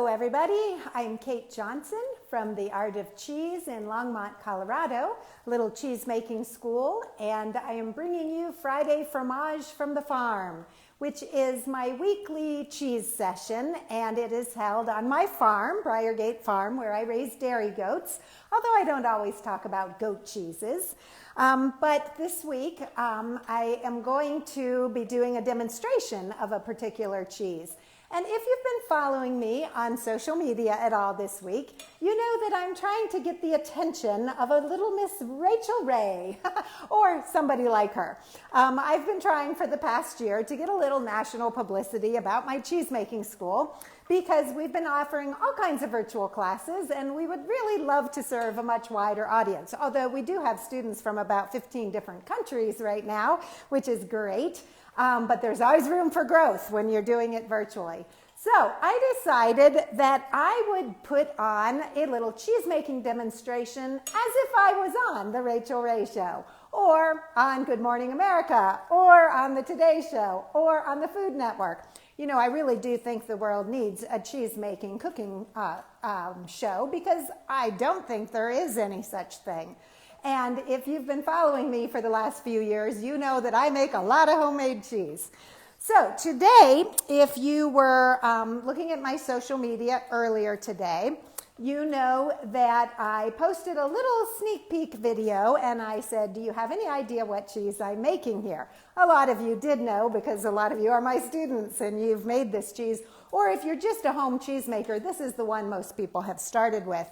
everybody. I'm Kate Johnson from the Art of Cheese in Longmont, Colorado, little cheese making school, and I am bringing you Friday Fromage from the Farm, which is my weekly cheese session, and it is held on my farm, Briargate Farm, where I raise dairy goats, although I don't always talk about goat cheeses. But this week, I am going to be doing a demonstration of a particular cheese. And if you've been following me on social media at all this week, you know that I'm trying to get the attention of a little Miss Rachael Ray, or somebody like her. I've been trying for the past year to get a little national publicity about my cheesemaking school, because we've been offering all kinds of virtual classes, and we would really love to serve a much wider audience, although we do have students from about 15 different countries right now, which is great. But there's always room for growth when you're doing it virtually. So I decided that I would put on a little cheesemaking demonstration as if I was on the Rachael Ray Show, or on Good Morning America, or on the Today Show, or on the Food Network. You know, I really do think the world needs a cheesemaking cooking show, because I don't think there is any such thing. And if you've been following me for the last few years, you know that I make a lot of homemade cheese. So today, if you were looking at my social media earlier today, you know that I posted a little sneak peek video, and I said, do you have any idea what cheese I'm making here? A lot of you did know, because a lot of you are my students and you've made this cheese. Or if you're just a home cheesemaker, this is the one most people have started with.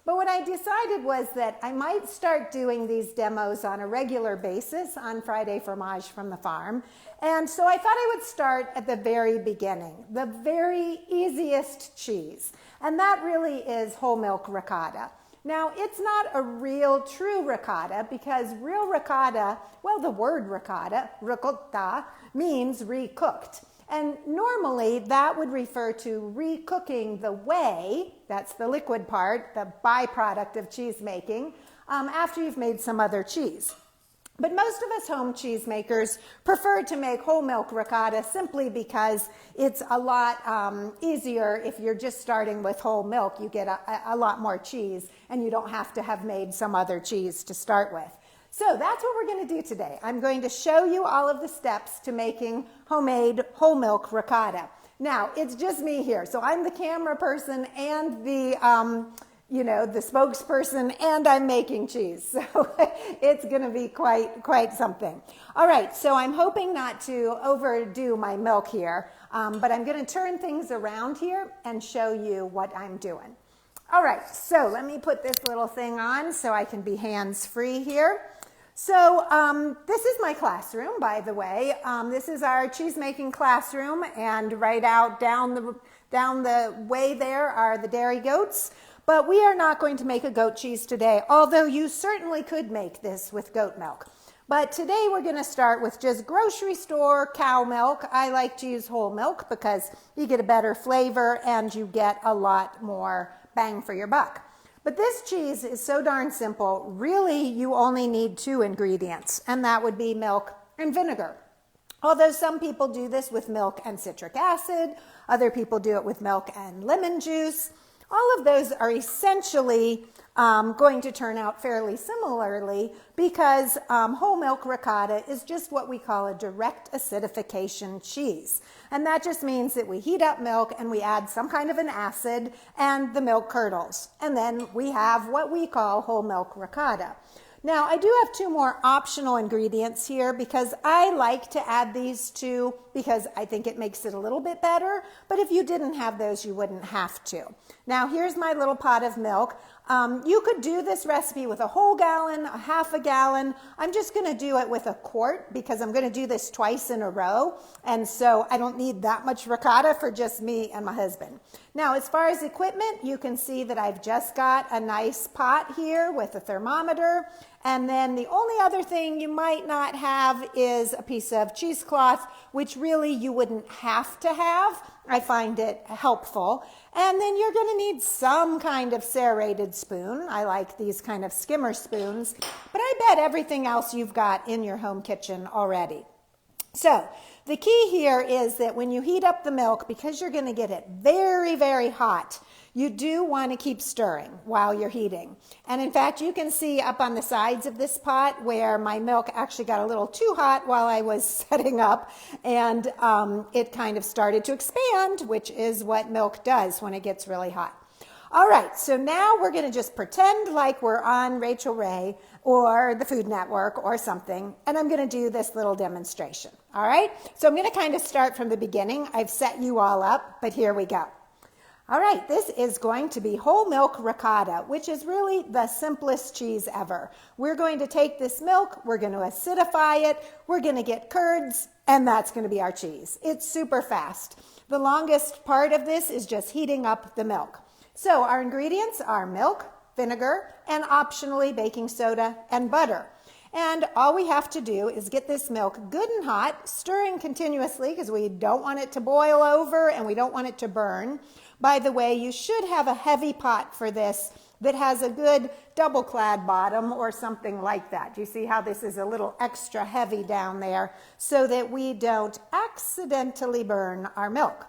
But what I decided was that I might start doing these demos on a regular basis on Friday Fromage from the Farm. And so I thought I would start at the very beginning, the very easiest cheese. And that really is whole milk ricotta. Now, it's not a real true ricotta, because real ricotta, well, the word ricotta, means recooked. And normally that would refer to recooking the whey, that's the liquid part, the byproduct of cheese making, after you've made some other cheese. But most of us home cheesemakers prefer to make whole milk ricotta simply because it's a lot easier. If you're just starting with whole milk, you get a lot more cheese, and you don't have to have made some other cheese to start with. So that's what we're going to do today. I'm going to show you all of the steps to making homemade whole milk ricotta. Now, it's just me here, so I'm the camera person and the spokesperson, and I'm making cheese. So it's going to be quite something. All right, so I'm hoping not to overdo my milk here, but I'm going to turn things around here and show you what I'm doing. All right, so let me put this little thing on so I can be hands-free here. So this is my classroom, by the way. This is our cheesemaking classroom, and right out down the way there are the dairy goats. But we are not going to make a goat cheese today, although you certainly could make this with goat milk. But today we're going to start with just grocery store cow milk. I like to use whole milk because you get a better flavor and you get a lot more bang for your buck. But this cheese is so darn simple. Really, you only need 2 ingredients, and that would be milk and vinegar. Although some people do this with milk and citric acid, other people do it with milk and lemon juice. All of those are essentially going to turn out fairly similarly, because whole milk ricotta is just what we call a direct acidification cheese. And that just means that we heat up milk and we add some kind of an acid, and the milk curdles. And then we have what we call whole milk ricotta. Now, I do have 2 more optional ingredients here, because I like to add these 2 because I think it makes it a little bit better. But if you didn't have those, you wouldn't have to. Now, here's my little pot of milk. You could do this recipe with a whole gallon, a half a gallon. I'm just going to do it with a quart, because I'm going to do this twice in a row. And so I don't need that much ricotta for just me and my husband. Now, as far as equipment, you can see that I've just got a nice pot here with a thermometer. And then the only other thing you might not have is a piece of cheesecloth, which really you wouldn't have to have. I find it helpful. And then you're going to need some kind of serrated spoon. I like these kind of skimmer spoons, but I bet everything else you've got in your home kitchen already. So The key here is that when you heat up the milk, because you're going to get it very, very hot, you do want to keep stirring while you're heating. And in fact, you can see up on the sides of this pot where my milk actually got a little too hot while I was setting up, and it kind of started to expand, which is what milk does when it gets really hot. All right, so now we're going to just pretend like we're on Rachael Ray or the Food Network or something, and I'm going to do this little demonstration. All right, so I'm going to kind of start from the beginning. I've set you all up, but here we go. All right, this is going to be whole milk ricotta, which is really the simplest cheese ever. We're going to take this milk, we're going to acidify it, we're going to get curds, and that's going to be our cheese. It's super fast. The longest part of this is just heating up the milk. So our ingredients are milk, vinegar, and optionally baking soda and butter. And all we have to do is get this milk good and hot, stirring continuously because we don't want it to boil over and we don't want it to burn. By the way, you should have a heavy pot for this that has a good double clad bottom or something like that. You see how this is a little extra heavy down there so that we don't accidentally burn our milk.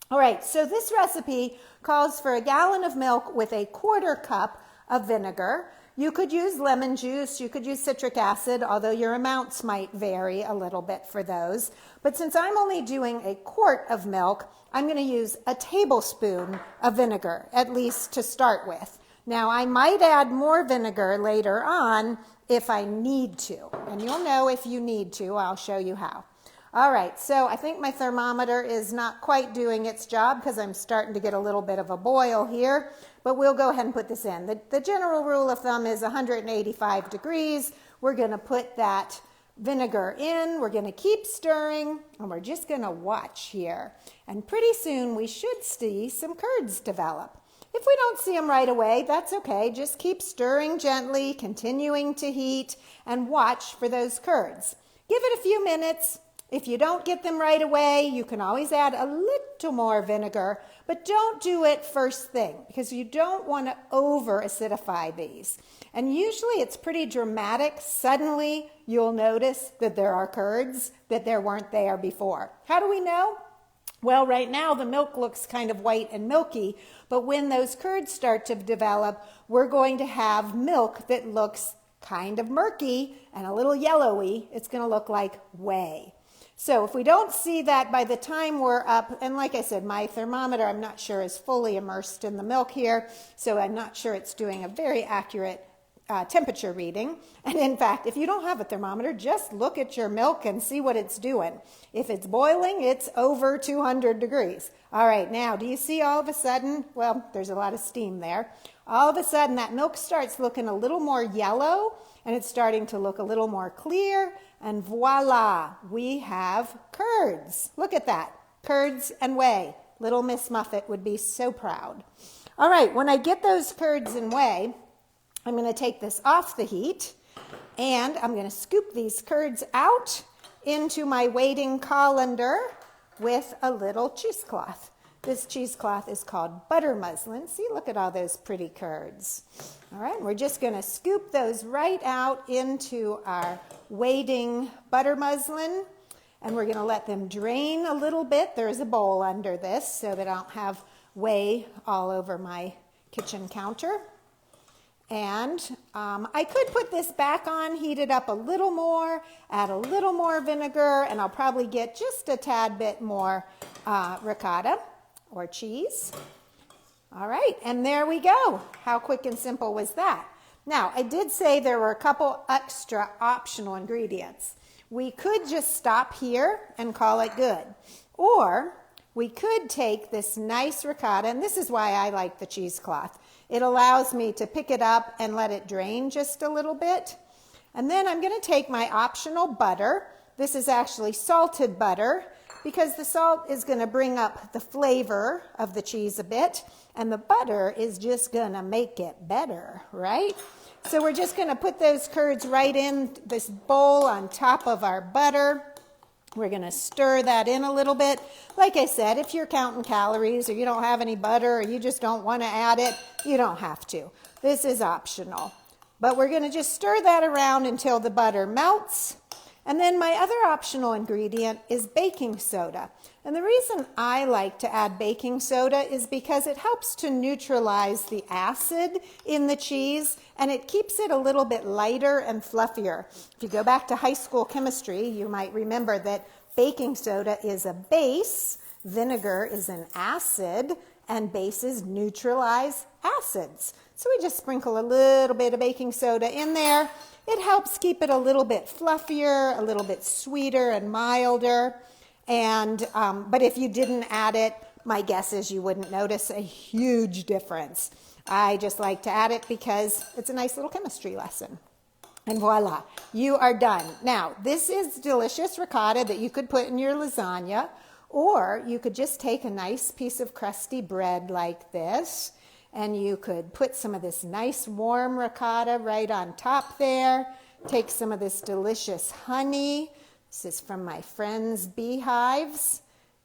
All right, so this recipe calls for a gallon of milk with a 1/4 cup of vinegar. You could use lemon juice, you could use citric acid, although your amounts might vary a little bit for those. But since I'm only doing a quart of milk, I'm going to use a tablespoon of vinegar, at least to start with. Now, I might add more vinegar later on if I need to, and you'll know if you need to. I'll show you how. All right, so I think my thermometer is not quite doing its job because I'm starting to get a little bit of a boil here, but we'll go ahead and put this in. The general rule of thumb is 185 degrees. We're going to put that vinegar in, we're going to keep stirring, and we're just going to watch here. And pretty soon we should see some curds develop. If we don't see them right away, that's okay. Just keep stirring gently, continuing to heat, and watch for those curds. Give it a few minutes. If you don't get them right away, you can always add a little more vinegar, but don't do it first thing because you don't want to over acidify these. And usually it's pretty dramatic. Suddenly you'll notice that there are curds that there weren't there before. How do we know? Well, right now the milk looks kind of white and milky, but when those curds start to develop, we're going to have milk that looks kind of murky and a little yellowy. It's going to look like whey. So if we don't see that by the time we're up, and like I said, my thermometer, I'm not sure is fully immersed in the milk here, so I'm not sure it's doing a very accurate temperature reading. And in fact, if you don't have a thermometer, just look at your milk and see what it's doing. If it's boiling, it's over 200 degrees. All right, now, do you see all of a sudden, well, there's a lot of steam there. All of a sudden, that milk starts looking a little more yellow, and it's starting to look a little more clear, and voila, we have curds. Look at that, curds and whey. Little Miss Muffet would be so proud. All right, when I get those curds and whey, I'm going to take this off the heat, and I'm going to scoop these curds out into my waiting colander with a little cheesecloth. This cheesecloth is called butter muslin. See, look at all those pretty curds. All right, we're just going to scoop those right out into our waiting butter muslin, and we're going to let them drain a little bit. There's a bowl under this so that I don't have whey all over my kitchen counter. And I could put this back on, heat it up a little more, add a little more vinegar, and I'll probably get just a tad bit more ricotta or cheese. All right, and there we go. How quick and simple was that? Now, I did say there were a couple extra optional ingredients. We could just stop here and call it good. Or we could take this nice ricotta, and this is why I like the cheesecloth. It allows me to pick it up and let it drain just a little bit. And then I'm going to take my optional butter. This is actually salted butter because the salt is going to bring up the flavor of the cheese a bit, and the butter is just going to make it better, right? So we're just going to put those curds right in this bowl on top of our butter. We're going to stir that in a little bit. Like I said, if you're counting calories or you don't have any butter or you just don't want to add it, you don't have to. This is optional. But we're going to just stir that around until the butter melts. And then my other optional ingredient is baking soda. And the reason I like to add baking soda is because it helps to neutralize the acid in the cheese, and it keeps it a little bit lighter and fluffier. If you go back to high school chemistry, you might remember that baking soda is a base, vinegar is an acid, and bases neutralize acids. So we just sprinkle a little bit of baking soda in there. It helps keep it a little bit fluffier, a little bit sweeter and milder. And but if you didn't add it, my guess is you wouldn't notice a huge difference. I just like to add it because it's a nice little chemistry lesson. And voila, you are done. Now, this is delicious ricotta that you could put in your lasagna, or you could just take a nice piece of crusty bread like this, and you could put some of this nice warm ricotta right on top there. Take some of this delicious honey. This is from my friend's beehives.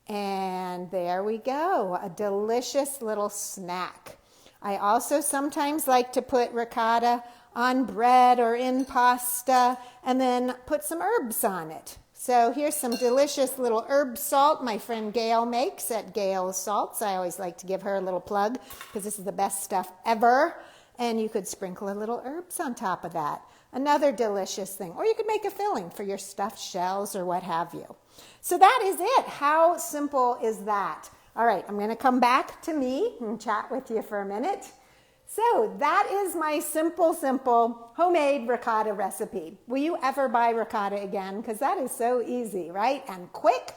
And there we go, a delicious little snack. I also sometimes like to put ricotta on bread or in pasta and then put some herbs on it. So here's some delicious little herb salt my friend Gail makes at Gail's Salts. I always like to give her a little plug because this is the best stuff ever. And you could sprinkle a little herbs on top of that. Another delicious thing. Or you could make a filling for your stuffed shells or what have you. So that is it. How simple is that? All right, I'm going to come back to me and chat with you for a minute. So that is my simple homemade ricotta recipe. Will you ever buy ricotta again? Because that is so easy, right? And quick.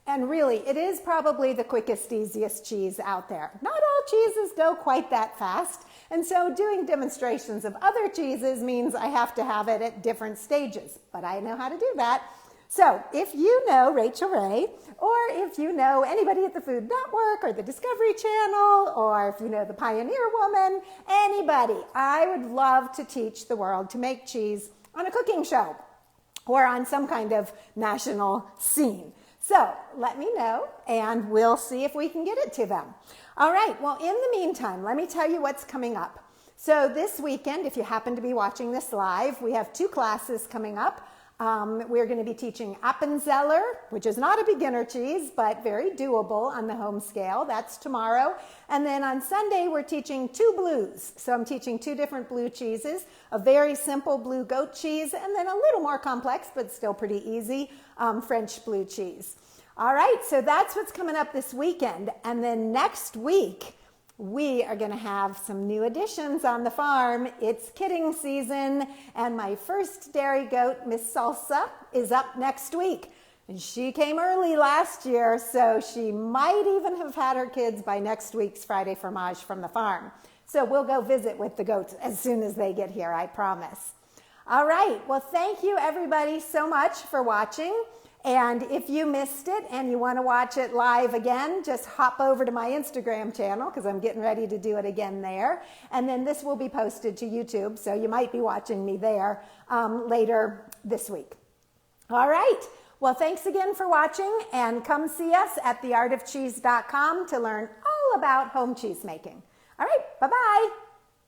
And really, it is probably the quickest, easiest cheese out there. Not all cheeses go quite that fast. And so doing demonstrations of other cheeses means I have to have it at different stages. But I know how to do that. So if you know Rachael Ray, or if you know anybody at the Food Network or the Discovery Channel, or if you know the Pioneer Woman, anybody, I would love to teach the world to make cheese on a cooking show or on some kind of national scene. So let me know and we'll see if we can get it to them. All right, well, in the meantime, let me tell you what's coming up. So this weekend, if you happen to be watching this live, we have 2 classes coming up. We're going to be teaching Appenzeller, which is not a beginner cheese, but very doable on the home scale. That's tomorrow. And then on Sunday, we're teaching 2 blues. So I'm teaching 2 different blue cheeses, a very simple blue goat cheese, and then a little more complex, but still pretty easy, French blue cheese. All right, so that's what's coming up this weekend. And then next week, we are going to have some new additions on the farm. It's kidding season, and my first dairy goat, Miss Salsa, is up next week. And she came early last year, so she might even have had her kids by next week's Friday Fromage from the farm. So we'll go visit with the goats as soon as they get here, I promise. All right, well, thank you everybody so much for watching. And if you missed it and you want to watch it live again, just hop over to my Instagram channel because I'm getting ready to do it again there. And then this will be posted to YouTube, so you might be watching me there later this week. All right. Well, thanks again for watching, and come see us at theartofcheese.com to learn all about home cheese making. All right. Bye-bye.